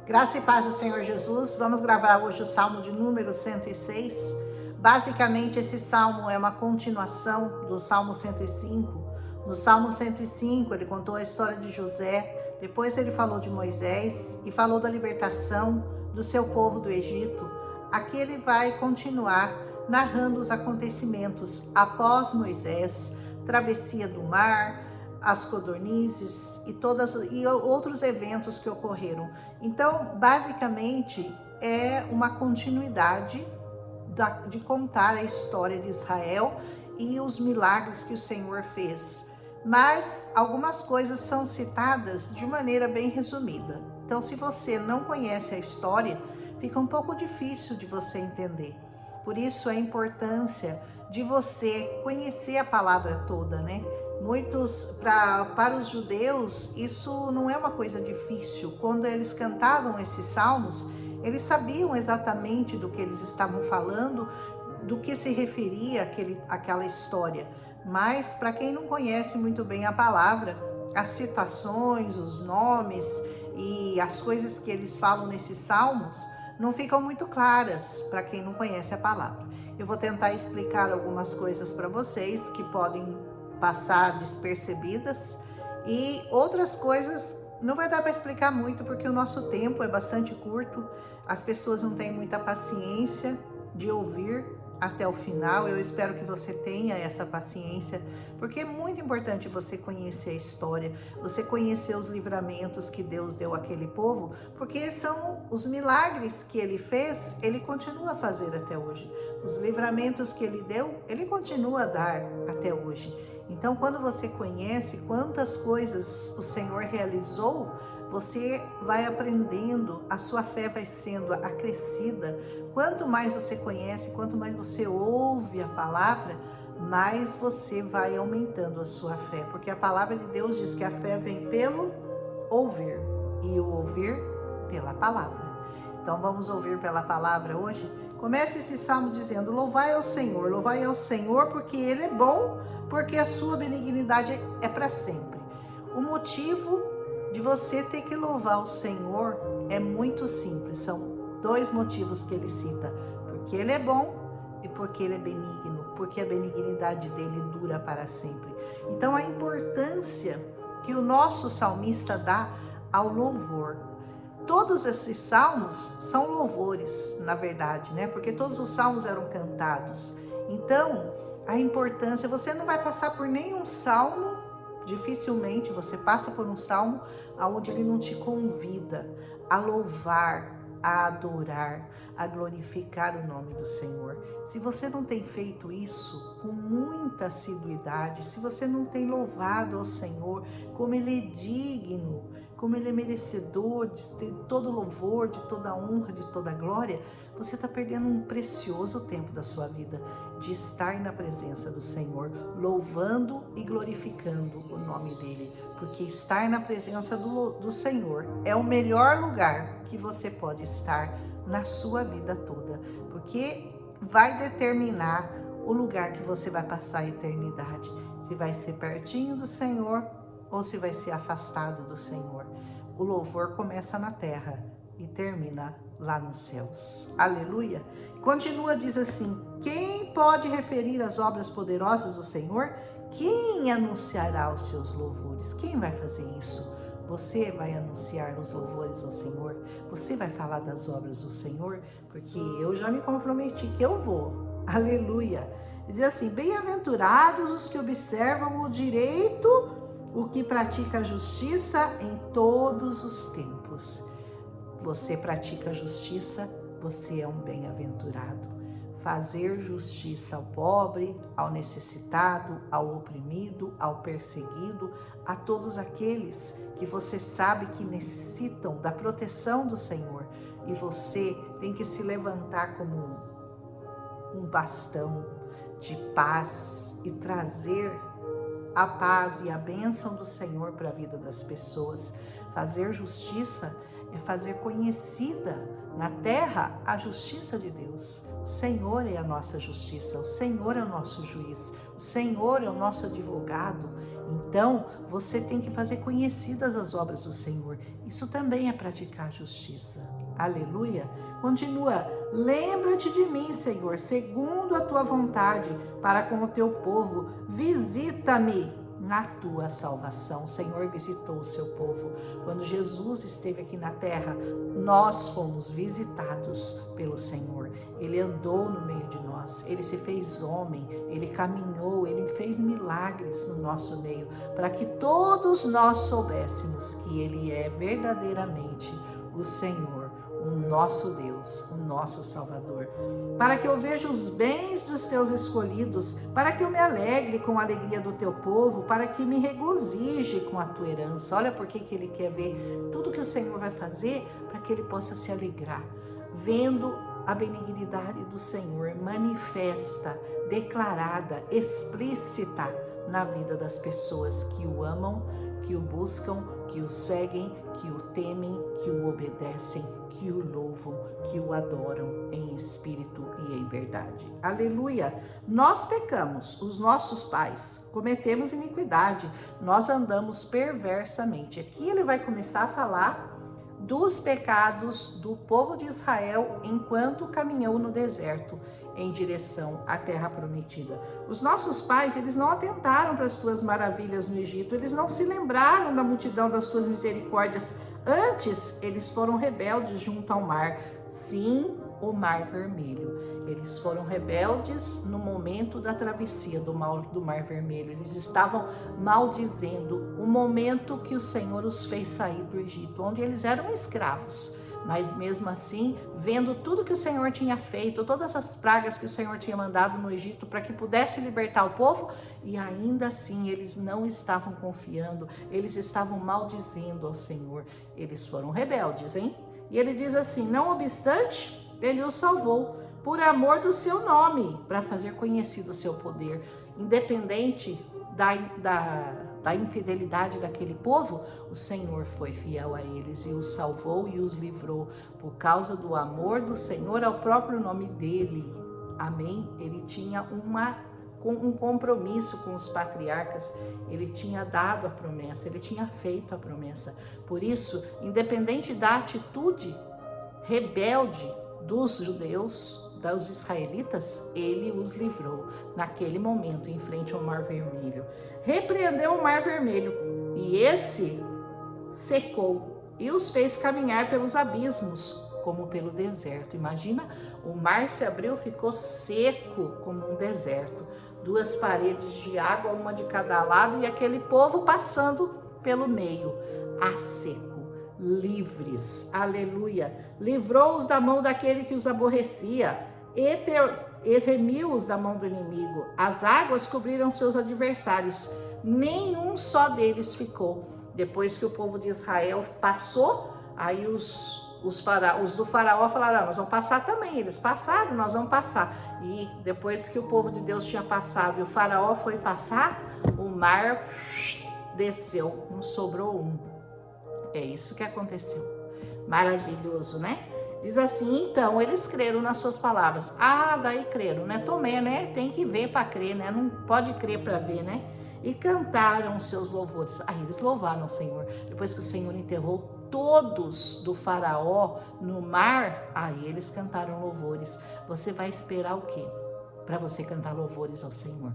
Graça e paz do Senhor Jesus. Vamos gravar hoje o Salmo de número 106. Basicamente, esse salmo é uma continuação do Salmo 105. No Salmo 105, ele contou a história de José, depois ele falou de Moisés e falou da libertação do seu povo do Egito. Aqui ele vai continuar narrando os acontecimentos após Moisés, travessia do mar, as codornizes e outros eventos que ocorreram. Então, basicamente, é uma continuidade de contar a história de Israel e os milagres que o Senhor fez. Mas algumas coisas são citadas de maneira bem resumida. Então, se você não conhece a história, fica um pouco difícil de você entender. Por isso, a importância de você conhecer a palavra toda, né? Para os judeus, isso não é uma coisa difícil. Quando eles cantavam esses salmos, eles sabiam exatamente do que eles estavam falando, do que se referia aquela história. Mas para quem não conhece muito bem a palavra, as citações, os nomes e as coisas que eles falam nesses salmos não ficam muito claras para quem não conhece a palavra. Eu vou tentar explicar algumas coisas para vocês que podem passar despercebidas, e outras coisas não vai dar para explicar muito porque o nosso tempo é bastante curto, as pessoas não têm muita paciência de ouvir até o final. Eu espero que você tenha essa paciência, porque é muito importante você conhecer a história, você conhecer os livramentos que Deus deu àquele povo, porque são os milagres que ele fez, ele continua a fazer até hoje. Os livramentos que ele deu, ele continua a dar até hoje. Então, quando você conhece quantas coisas o Senhor realizou, você vai aprendendo, a sua fé vai sendo acrescida. Quanto mais você conhece, quanto mais você ouve a palavra, mais você vai aumentando a sua fé. Porque a palavra de Deus diz que a fé vem pelo ouvir, e o ouvir pela palavra. Então, vamos ouvir pela palavra hoje? Comece esse salmo dizendo: louvai ao Senhor, porque Ele é bom, porque a sua benignidade é para sempre. O motivo de você ter que louvar o Senhor é muito simples. São dois motivos que ele cita: porque Ele é bom e porque Ele é benigno, porque a benignidade dele dura para sempre. Então, a importância que o nosso salmista dá ao louvor. Todos esses salmos são louvores, na verdade, né? Porque todos os salmos eram cantados. Então, a importância, você não vai passar por nenhum salmo, dificilmente você passa por um salmo onde ele não te convida a louvar, a adorar, a glorificar o nome do Senhor. Se você não tem feito isso com muita assiduidade, se você não tem louvado ao Senhor como Ele é digno, como Ele é merecedor de ter todo louvor, de toda honra, de toda glória, você está perdendo um precioso tempo da sua vida de estar na presença do Senhor, louvando e glorificando o nome dEle. Porque estar na presença do Senhor é o melhor lugar que você pode estar na sua vida toda, porque vai determinar o lugar que você vai passar a eternidade, se vai ser pertinho do Senhor ou se vai ser afastado do Senhor. O louvor começa na terra e termina lá nos céus. Aleluia! Continua, diz assim: quem pode referir as obras poderosas do Senhor? Quem anunciará os seus louvores? Quem vai fazer isso? Você vai anunciar os louvores ao Senhor? Você vai falar das obras do Senhor? Porque eu já me comprometi que eu vou. Aleluia! Diz assim: bem-aventurados os que observam o direito, o que pratica a justiça em todos os tempos. Você pratica a justiça, você é um bem-aventurado. Fazer justiça ao pobre, ao necessitado, ao oprimido, ao perseguido, a todos aqueles que você sabe que necessitam da proteção do Senhor. E você tem que se levantar como um bastão de paz e trazer a paz e a bênção do Senhor para a vida das pessoas. Fazer justiça é fazer conhecida na terra a justiça de Deus. O Senhor é a nossa justiça, o Senhor é o nosso juiz, o Senhor é o nosso advogado. Então, você tem que fazer conhecidas as obras do Senhor. Isso também é praticar justiça. Aleluia. Continua. Lembra-te de mim, Senhor, segundo a tua vontade, para com o teu povo. Visita-me na tua salvação. O Senhor visitou o seu povo. Quando Jesus esteve aqui na terra, nós fomos visitados pelo Senhor. Ele andou no meio de nós, ele se fez homem, ele caminhou, ele fez milagres no nosso meio, para que todos nós soubéssemos que ele é verdadeiramente o Senhor, o nosso Deus, o nosso Salvador. Para que eu veja os bens dos teus escolhidos, para que eu me alegre com a alegria do teu povo, para que me regozije com a tua herança. Olha por que ele quer ver tudo que o Senhor vai fazer, para que ele possa se alegrar, vendo a benignidade do Senhor manifesta, declarada, explícita na vida das pessoas que o amam, que o buscam, que o seguem, que o temem, que o obedecem, que o louvam, que o adoram em espírito e em verdade. Aleluia! Nós pecamos, os nossos pais, cometemos iniquidade, nós andamos perversamente. Aqui ele vai começar a falar dos pecados do povo de Israel enquanto caminhou no deserto em direção à terra prometida. Os nossos pais, eles não atentaram para as tuas maravilhas no Egito, eles não se lembraram da multidão das tuas misericórdias. Antes, eles foram rebeldes junto ao mar. Sim, o Mar Vermelho. Eles foram rebeldes no momento da travessia do Mar Vermelho. Eles estavam maldizendo o momento que o Senhor os fez sair do Egito, onde eles eram escravos. Mas mesmo assim, vendo tudo que o Senhor tinha feito, todas as pragas que o Senhor tinha mandado no Egito para que pudesse libertar o povo, e ainda assim eles não estavam confiando, eles estavam maldizendo ao Senhor. Eles foram rebeldes, hein? E ele diz assim: não obstante, ele os salvou por amor do seu nome, para fazer conhecido o seu poder. Independente da infidelidade daquele povo, o Senhor foi fiel a eles e os salvou e os livrou por causa do amor do Senhor ao próprio nome dele. Amém? Ele tinha um compromisso com os patriarcas, ele tinha dado a promessa, ele tinha feito a promessa. Por isso, independente da atitude rebelde dos judeus, dos israelitas, ele os livrou naquele momento em frente ao Mar Vermelho. Repreendeu o Mar Vermelho e esse secou e os fez caminhar pelos abismos como pelo deserto. Imagina, o mar se abriu, ficou seco como um deserto. 2 paredes de água, uma de cada lado, e aquele povo passando pelo meio, a seco, livres. Aleluia! Livrou-os da mão daquele que os aborrecia e remiu-os da mão do inimigo. As águas cobriram seus adversários, nenhum só deles ficou. Depois que o povo de Israel passou, aí os do faraó falaram: nós vamos passar também. Eles passaram, nós vamos passar. E depois que o povo de Deus tinha passado e o faraó foi passar, o mar desceu, não sobrou um. É isso que aconteceu. Maravilhoso, né? Diz assim: então eles creram nas suas palavras. Daí creram, né? Tomé, né? Tem que ver para crer, né? Não pode crer para ver, né? E cantaram os seus louvores. Aí eles louvaram o Senhor. Depois que o Senhor enterrou todos do faraó no mar, aí eles cantaram louvores. Você vai esperar o quê? Para você cantar louvores ao Senhor?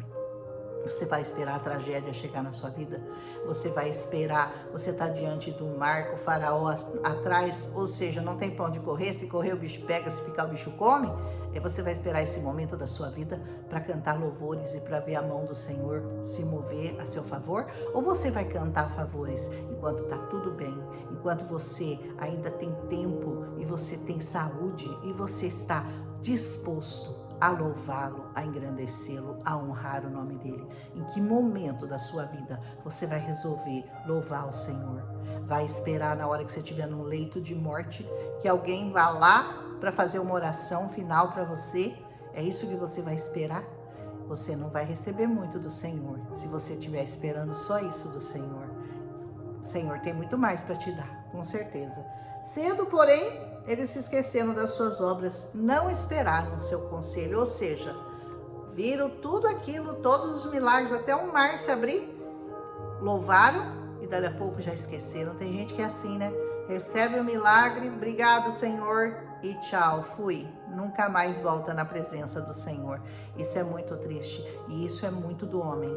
Você vai esperar a tragédia chegar na sua vida? Você vai esperar, você está diante do mar com o faraó atrás, ou seja, não tem pra onde correr, se correr o bicho pega, se ficar o bicho come? Você vai esperar esse momento da sua vida para cantar louvores e para ver a mão do Senhor se mover a seu favor? Ou você vai cantar favores enquanto está tudo bem, enquanto você ainda tem tempo e você tem saúde e você está disposto a louvá-lo, a engrandecê-lo, a honrar o nome dele? Em que momento da sua vida você vai resolver louvar o Senhor? Vai esperar na hora que você estiver no leito de morte, que alguém vá lá para fazer uma oração final para você? É isso que você vai esperar? Você não vai receber muito do Senhor se você estiver esperando só isso do Senhor. O Senhor tem muito mais para te dar, com certeza. Cedo, porém, eles se esqueceram das suas obras, não esperaram o seu conselho, ou seja, viram tudo aquilo, todos os milagres, até o mar se abrir, louvaram e dali a pouco já esqueceram. Tem gente que é assim, né? Recebe o milagre, obrigado, Senhor, e tchau, fui. Nunca mais volta na presença do Senhor. Isso é muito triste e isso é muito do homem.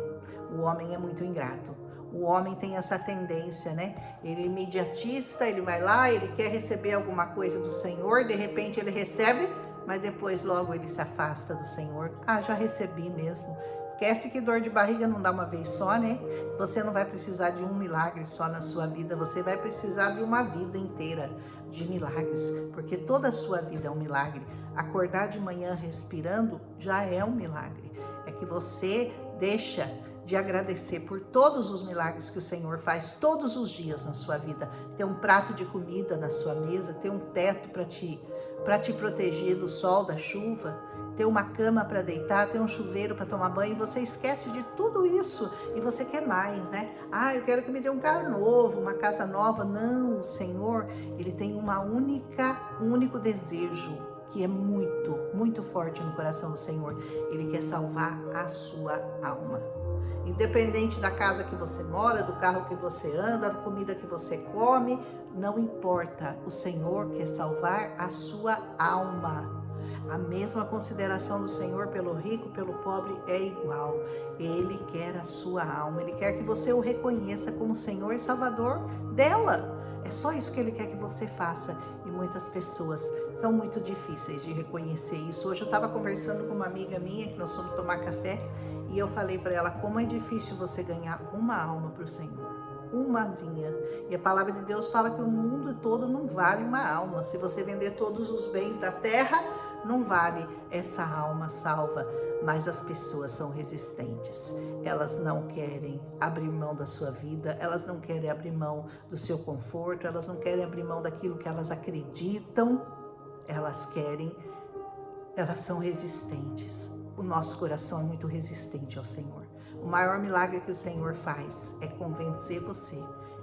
O homem é muito ingrato. O homem tem essa tendência, né? Ele é imediatista, ele vai lá, ele quer receber alguma coisa do Senhor, de repente ele recebe, mas depois logo ele se afasta do Senhor. Ah, já recebi mesmo. Esquece que dor de barriga não dá uma vez só, né? Você não vai precisar de um milagre só na sua vida, você vai precisar de uma vida inteira de milagres, porque toda a sua vida é um milagre. Acordar de manhã respirando já é um milagre. É que você deixa de agradecer por todos os milagres que o Senhor faz todos os dias na sua vida. Ter um prato de comida na sua mesa, ter um teto para te proteger do sol, da chuva, ter uma cama para deitar, ter um chuveiro para tomar banho, e você esquece de tudo isso e você quer mais, né? Ah, eu quero que me dê um carro novo, uma casa nova. Não, o Senhor, ele tem um único desejo que é muito, muito forte no coração do Senhor. Ele quer salvar a sua alma. Independente da casa que você mora, do carro que você anda, da comida que você come, não importa. O Senhor quer salvar a sua alma. A mesma consideração do Senhor pelo rico, pelo pobre é igual. Ele quer a sua alma. Ele quer que você o reconheça como Senhor e Salvador dela. É só isso que Ele quer que você faça. E muitas pessoas são muito difíceis de reconhecer isso. Hoje eu estava conversando com uma amiga minha, que nós fomos tomar café, e eu falei para ela como é difícil você ganhar uma alma para o Senhor. Umazinha. E a palavra de Deus fala que o mundo todo não vale uma alma. Se você vender todos os bens da terra, não vale essa alma salva. Mas as pessoas são resistentes. Elas não querem abrir mão da sua vida, elas não querem abrir mão do seu conforto, elas não querem abrir mão daquilo que elas acreditam. Elas são resistentes. O nosso coração é muito resistente ao Senhor. O maior milagre que o Senhor faz é convencer você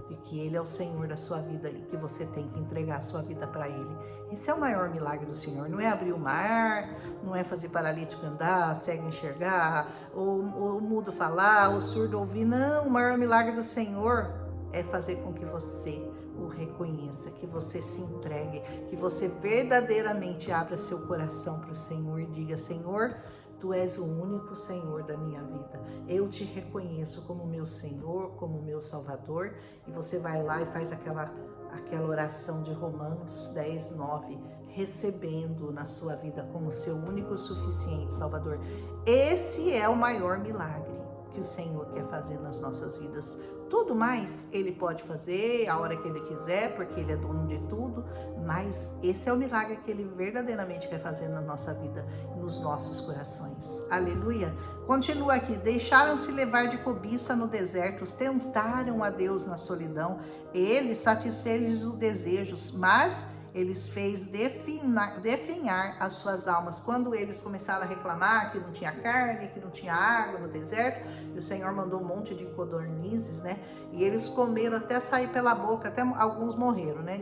de que Ele é o Senhor da sua vida e que você tem que entregar a sua vida para Ele. Esse é o maior milagre do Senhor. Não é abrir o mar, não é fazer paralítico andar, cego enxergar, ou mudo falar, ou surdo ouvir. Não, o maior milagre do Senhor é fazer com que você o reconheça, que você se entregue, que você verdadeiramente abra seu coração para o Senhor e diga: Senhor, Tu és o único Senhor da minha vida. Eu te reconheço como meu Senhor, como meu Salvador. E você vai lá e faz aquela oração de Romanos 10, 9, recebendo na sua vida como seu único suficiente Salvador. Esse é o maior milagre que o Senhor quer fazer nas nossas vidas. Tudo mais Ele pode fazer a hora que Ele quiser, porque Ele é dono de tudo, mas esse é o milagre que Ele verdadeiramente quer fazer na nossa vida, nos nossos corações. Aleluia! Continua aqui: deixaram-se levar de cobiça no deserto, tentaram a Deus na solidão, Ele satisfez os desejos, mas eles fez definhar as suas almas. Quando eles começaram a reclamar que não tinha carne, que não tinha água no deserto, e o Senhor mandou um monte de codornizes, né? E eles comeram até sair pela boca, até alguns morreram, né?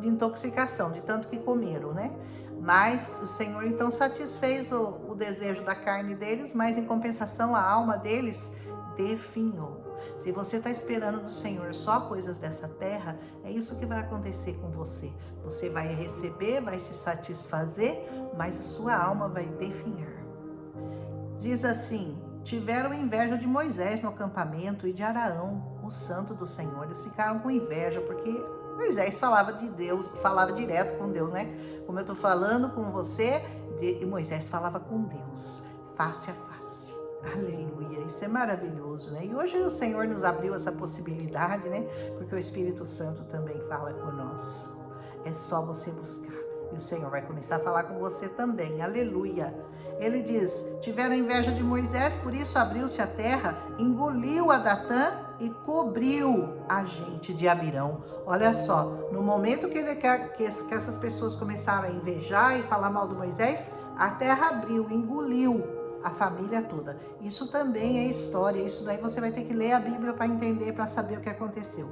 De intoxicação, de tanto que comeram, né? Mas o Senhor então satisfez o desejo da carne deles, mas em compensação a alma deles definhou. Se você está esperando do Senhor só coisas dessa terra, é isso que vai acontecer com você. Você vai receber, vai se satisfazer, mas a sua alma vai definhar. Diz assim: tiveram inveja de Moisés no acampamento e de Araão, o santo do Senhor. Eles ficaram com inveja porque Moisés falava de Deus, falava direto com Deus, né? Como eu estou falando com você, Moisés falava com Deus, face a face. Aleluia, isso é maravilhoso, né? E hoje o Senhor nos abriu essa possibilidade, né? Porque o Espírito Santo também fala com nós. É só você buscar e o Senhor vai começar a falar com você também. Aleluia. Ele diz: tiveram inveja de Moisés, por isso abriu-se a terra, engoliu a Datã e cobriu a gente de Abirão. Olha só, no momento que essas pessoas começaram a invejar e falar mal do Moisés, a terra abriu, engoliu a família toda. Isso também é história, isso daí você vai ter que ler a Bíblia para entender, para saber o que aconteceu.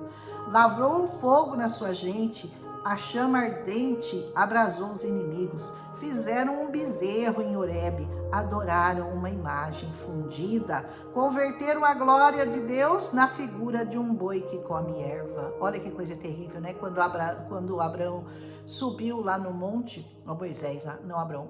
Lavrou um fogo na sua gente, a chama ardente abrasou os inimigos. Fizeram um bezerro em Horebe, adoraram uma imagem fundida, converteram a glória de Deus na figura de um boi que come erva. Olha que coisa terrível, né? Quando Abraão subiu lá no monte,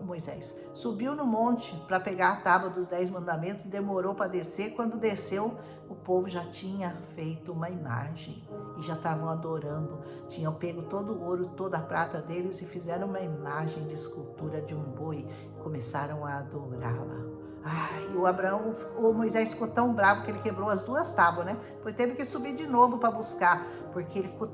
Moisés subiu no monte para pegar a tábua dos 10 mandamentos, demorou para descer. Quando desceu, o povo já tinha feito uma imagem e já estavam adorando. Tinham pego todo o ouro, toda a prata deles e fizeram uma imagem de escultura de um boi e começaram a adorá-la. Ai, o Moisés ficou tão bravo que ele quebrou as 2 tábuas, né? Depois teve que subir de novo para buscar, porque ele ficou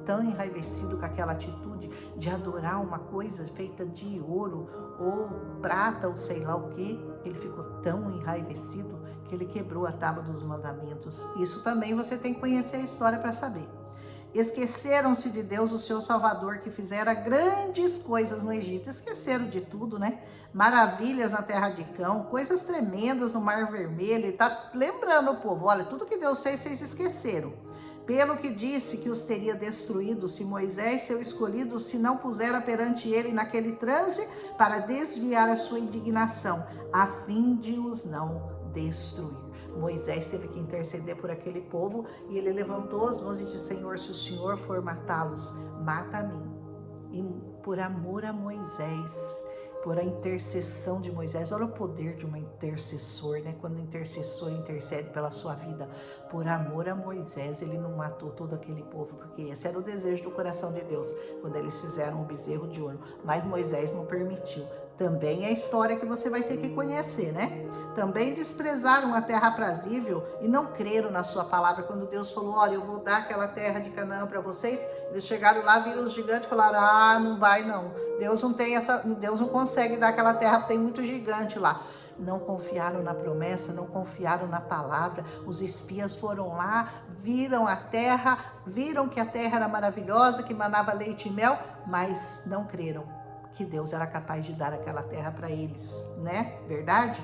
tão enraivecido com aquela atitude de adorar uma coisa feita de ouro ou prata ou sei lá o que. Ele ficou tão enraivecido que ele quebrou a tábua dos mandamentos. Isso também você tem que conhecer a história para saber. Esqueceram-se de Deus, o seu Salvador, que fizera grandes coisas no Egito. Esqueceram de tudo, né? Maravilhas na terra de Cão, coisas tremendas no Mar Vermelho. Ele tá lembrando o povo, olha, tudo que Deus fez, vocês esqueceram. Pelo que disse que os teria destruído, se Moisés, seu escolhido, se não pusera perante ele naquele transe, para desviar a sua indignação, a fim de os não destruir. Moisés teve que interceder por aquele povo e ele levantou as mãos e disse: Senhor, se o Senhor for matá-los, mata a mim. E por amor a Moisés, por a intercessão de Moisés, olha o poder de um intercessor, né? Quando o intercessor intercede pela sua vida, por amor a Moisés, ele não matou todo aquele povo, porque esse era o desejo do coração de Deus, quando eles fizeram um bezerro de ouro, mas Moisés não permitiu. Também é a história que você vai ter que conhecer, né? Também desprezaram a terra aprazível e não creram na sua palavra. Quando Deus falou, olha, eu vou dar aquela terra de Canaã para vocês, eles chegaram lá, viram os gigantes e falaram, não vai não. Deus não consegue dar aquela terra, porque tem muito gigante lá. Não confiaram na promessa, não confiaram na palavra. Os espias foram lá, viram a terra, viram que a terra era maravilhosa, que manava leite e mel, mas não creram que Deus era capaz de dar aquela terra para eles, né? Verdade?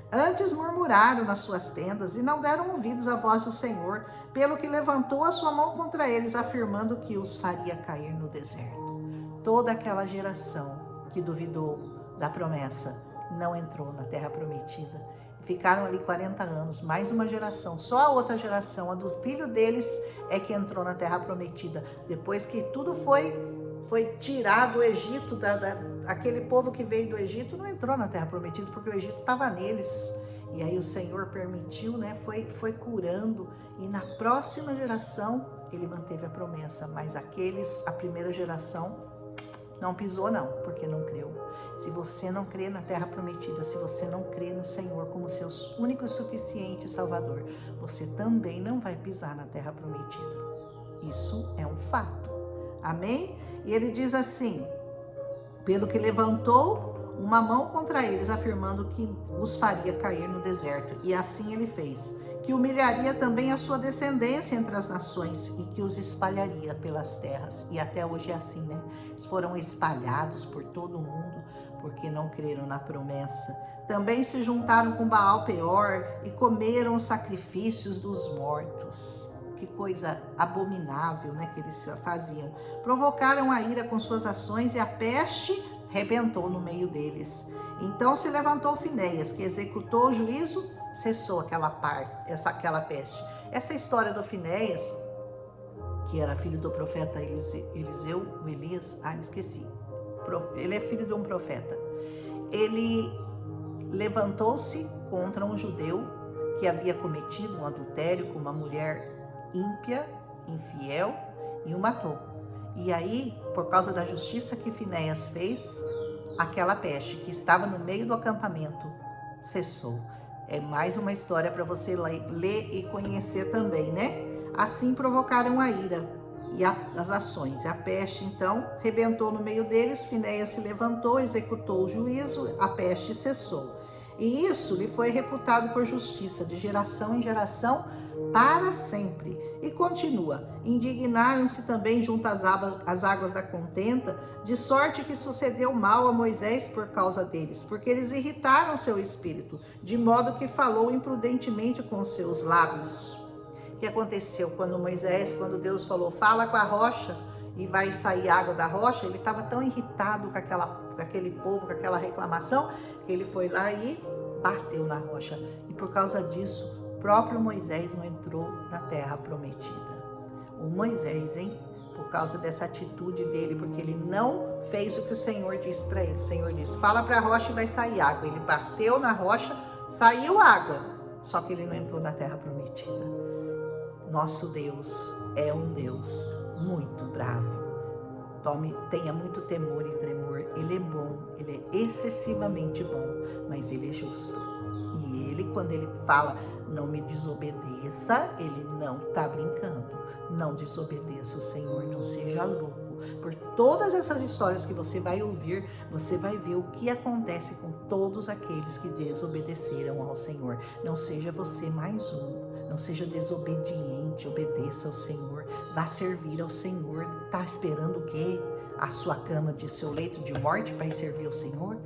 Antes murmuraram nas suas tendas e não deram ouvidos à voz do Senhor, pelo que levantou a sua mão contra eles, afirmando que os faria cair no deserto. Toda aquela geração que duvidou da promessa não entrou na terra prometida. Ficaram ali 40 anos, mais uma geração. Só a outra geração, a do filho deles, é que entrou na terra prometida. Depois que tudo foi tirado do Egito, aquele povo que veio do Egito não entrou na terra prometida, porque o Egito estava neles. E aí o Senhor permitiu, né? Foi curando. E na próxima geração, ele manteve a promessa. Mas a primeira geração, não pisou não, porque não creu. Se você não crê na terra prometida, se você não crê no Senhor como seu único e suficiente Salvador, você também não vai pisar na terra prometida. Isso é um fato. Amém? E ele diz assim, pelo que levantou uma mão contra eles, afirmando que os faria cair no deserto. E assim ele fez, que humilharia também a sua descendência entre as nações e que os espalharia pelas terras. E até hoje é assim, né? Eles foram espalhados por todo o mundo porque não creram na promessa. Também se juntaram com Baal Peor e comeram os sacrifícios dos mortos. Que coisa abominável, né, que eles faziam. Provocaram a ira com suas ações e a peste rebentou no meio deles. Então se levantou Finéias, que executou o juízo, cessou aquela peste. Essa história do Finéias, que era filho do profeta Elias, esqueci. Ele é filho de um profeta. Ele levantou-se contra um judeu que havia cometido um adultério com uma mulher ímpia, infiel, e o matou. E aí, por causa da justiça que Finéias fez, aquela peste que estava no meio do acampamento cessou. É mais uma história para você ler e conhecer também, né? Assim provocaram a ira e as ações. A peste, então, rebentou no meio deles. Finéias se levantou, executou o juízo, a peste cessou. E isso lhe foi reputado por justiça, de geração em geração, para sempre. E continua, indignaram-se também junto às águas da contenda, de sorte que sucedeu mal a Moisés por causa deles, porque eles irritaram seu espírito, de modo que falou imprudentemente com seus lábios. O que aconteceu quando Deus falou, fala com a rocha e vai sair água da rocha, ele estava tão irritado com aquele povo, com aquela reclamação, Porque ele foi lá e bateu na rocha. E por causa disso, o próprio Moisés não entrou na terra prometida. O Moisés, hein? Por causa dessa atitude dele, porque ele não fez o que o Senhor disse para ele. O Senhor disse, fala para a rocha e vai sair água. Ele bateu na rocha, saiu água. Só que ele não entrou na terra prometida. Nosso Deus é um Deus muito bravo. Tenha muito temor e tremor. Ele é bom, ele é excessivamente bom, mas ele é justo. E ele, quando ele fala, não me desobedeça, ele não está brincando. Não desobedeça o Senhor, não seja louco. Por todas essas histórias que você vai ouvir, você vai ver o que acontece com todos aqueles que desobedeceram ao Senhor. Não seja você mais um. Não seja desobediente, obedeça ao Senhor. Vá servir ao Senhor. Está esperando o quê? A sua cama de seu leito de morte para ir servir ao Senhor?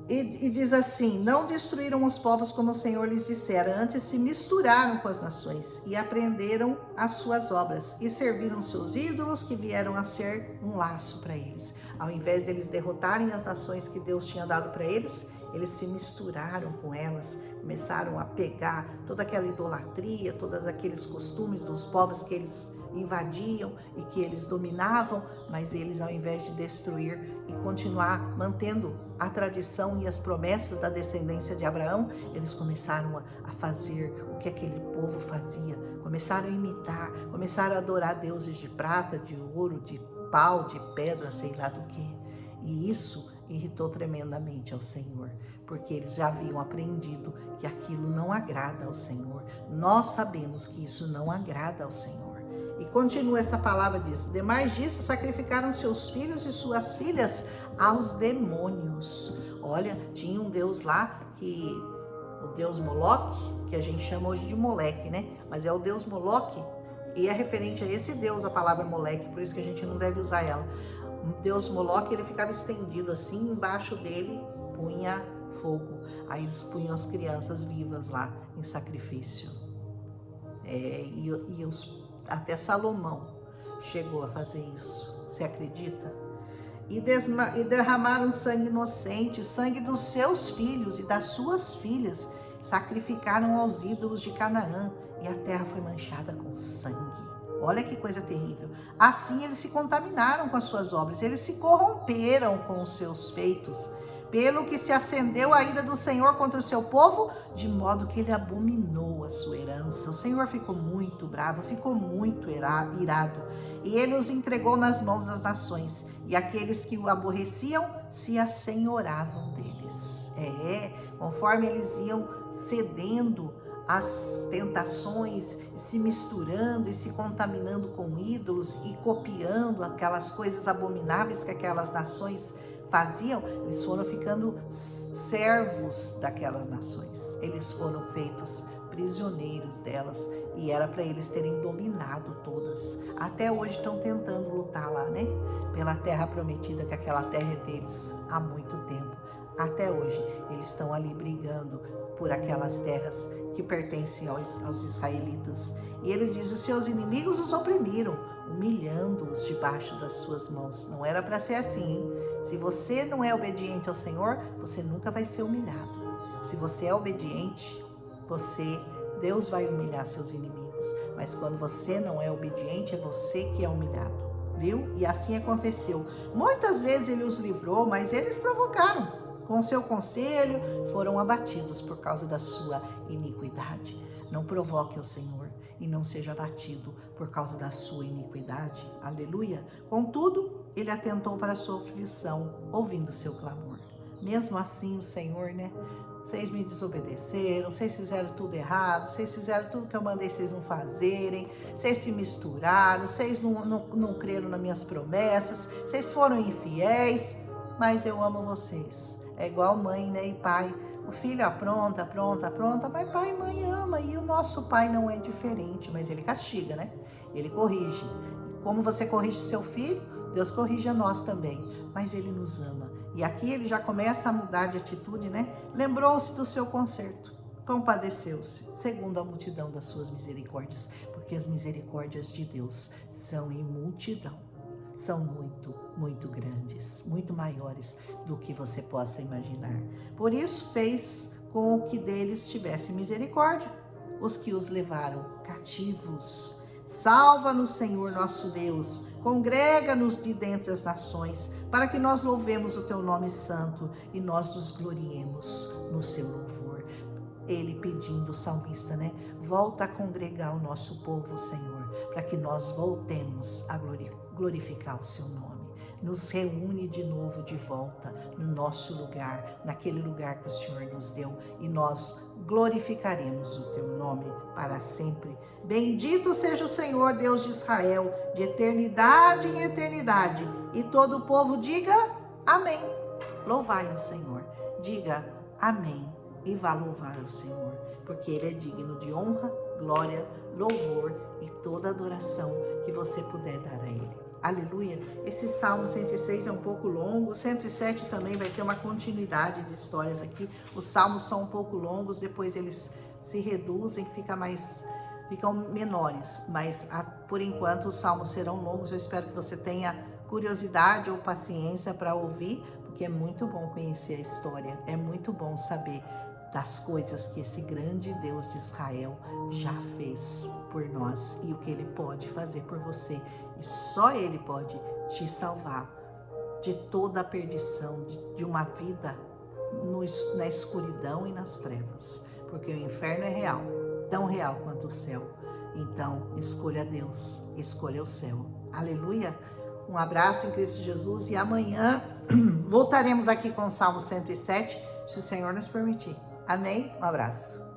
E diz assim, não destruíram os povos como o Senhor lhes dissera, antes se misturaram com as nações e aprenderam as suas obras e serviram seus ídolos que vieram a ser um laço para eles. Ao invés deles derrotarem as nações que Deus tinha dado para eles, eles se misturaram com elas, começaram a pegar toda aquela idolatria, todos aqueles costumes dos povos que eles invadiam e que eles dominavam, mas eles, ao invés de destruir e continuar mantendo a tradição e as promessas da descendência de Abraão, eles começaram a fazer o que aquele povo fazia, começaram a imitar, começaram a adorar deuses de prata, de ouro, de pau, de pedra, sei lá do que. E isso irritou tremendamente ao Senhor, porque eles já haviam aprendido que aquilo não agrada ao Senhor. Nós sabemos que isso não agrada ao Senhor. E continua essa palavra, diz, demais disso sacrificaram seus filhos e suas filhas aos demônios. Olha, tinha um deus lá, o deus Moloque, que a gente chama hoje de Moleque, né? Mas é o deus Moloque, e é referente a esse deus a palavra Moleque, por isso que a gente não deve usar ela. O deus Moloque, ele ficava estendido assim, embaixo dele punha fogo. Aí eles punham as crianças vivas lá em sacrifício. Até Salomão chegou a fazer isso. Você acredita? E derramaram sangue inocente, sangue dos seus filhos e das suas filhas. Sacrificaram aos ídolos de Canaã e a terra foi manchada com sangue. Olha que coisa terrível. Assim eles se contaminaram com as suas obras, eles se corromperam com os seus feitos, pelo que se acendeu a ira do Senhor contra o seu povo, de modo que ele abominou a sua herança. O Senhor ficou muito bravo, ficou muito irado, e ele os entregou nas mãos das nações, e aqueles que o aborreciam se assenhoravam deles. Conforme eles iam cedendo as tentações, se misturando e se contaminando com ídolos e copiando aquelas coisas abomináveis que aquelas nações faziam, eles foram ficando servos daquelas nações. Eles foram feitos prisioneiros delas e era para eles terem dominado todas. Até hoje estão tentando lutar lá, né? Pela terra prometida, que aquela terra é deles há muito tempo. Até hoje eles estão ali brigando por aquelas terras que pertencem aos israelitas. E eles dizem, os seus inimigos os oprimiram, humilhando-os debaixo das suas mãos. Não era para ser assim, hein? Se você não é obediente ao Senhor, você nunca vai ser humilhado. Se você é obediente, Deus vai humilhar seus inimigos. Mas quando você não é obediente, é você que é humilhado, viu? E assim aconteceu. Muitas vezes ele os livrou, mas eles provocaram. Com seu conselho, foram abatidos por causa da sua iniquidade. Não provoque ao Senhor e não seja abatido por causa da sua iniquidade. Aleluia! Contudo, ele atentou para a sua aflição, ouvindo seu clamor. Mesmo assim, o Senhor, né? Vocês me desobedeceram, vocês fizeram tudo errado, vocês fizeram tudo que eu mandei vocês não fazerem, vocês se misturaram, vocês não creram nas minhas promessas, vocês foram infiéis, mas eu amo vocês. É igual mãe, né, e pai. O filho apronta, mas pai e mãe ama, e o nosso pai não é diferente, mas ele castiga, né? Ele corrige. Como você corrige seu filho, Deus corrige a nós também, mas ele nos ama. E aqui ele já começa a mudar de atitude, né? Lembrou-se do seu conserto, compadeceu-se, segundo a multidão das suas misericórdias, porque as misericórdias de Deus são em multidão. são muito, muito grandes, muito maiores do que você possa imaginar. Por isso fez com que deles tivesse misericórdia, os que os levaram cativos. Salva-nos, Senhor nosso Deus, congrega-nos de dentre as nações, para que nós louvemos o teu nome santo e nós nos gloriemos no seu louvor. Ele pedindo, o salmista, né? Volta a congregar o nosso povo, Senhor, para que nós voltemos a glorificar o seu nome. Nos reúne de novo de volta no nosso lugar, naquele lugar que o Senhor nos deu, e nós glorificaremos o teu nome para sempre. Bendito seja o Senhor, Deus de Israel, de eternidade em eternidade. E todo o povo diga amém. Louvai o Senhor. Diga amém e vá louvar o Senhor, porque Ele é digno de honra, glória, louvor e toda adoração que você puder dar a Ele. Aleluia. Esse Salmo 106 é um pouco longo, o 107 também vai ter uma continuidade de histórias aqui. Os salmos são um pouco longos, depois eles se reduzem, ficam menores, mas por enquanto os salmos serão longos. Eu espero que você tenha curiosidade ou paciência para ouvir, porque é muito bom conhecer a história, é muito bom saber das coisas que esse grande Deus de Israel já fez por nós e o que Ele pode fazer por você. E só Ele pode te salvar de toda a perdição, de uma vida na escuridão e nas trevas, porque o inferno é real, tão real quanto o céu. Então, escolha Deus, escolha o céu. Aleluia! Um abraço em Cristo Jesus e amanhã voltaremos aqui com o Salmo 107, se o Senhor nos permitir. Amém? Um abraço.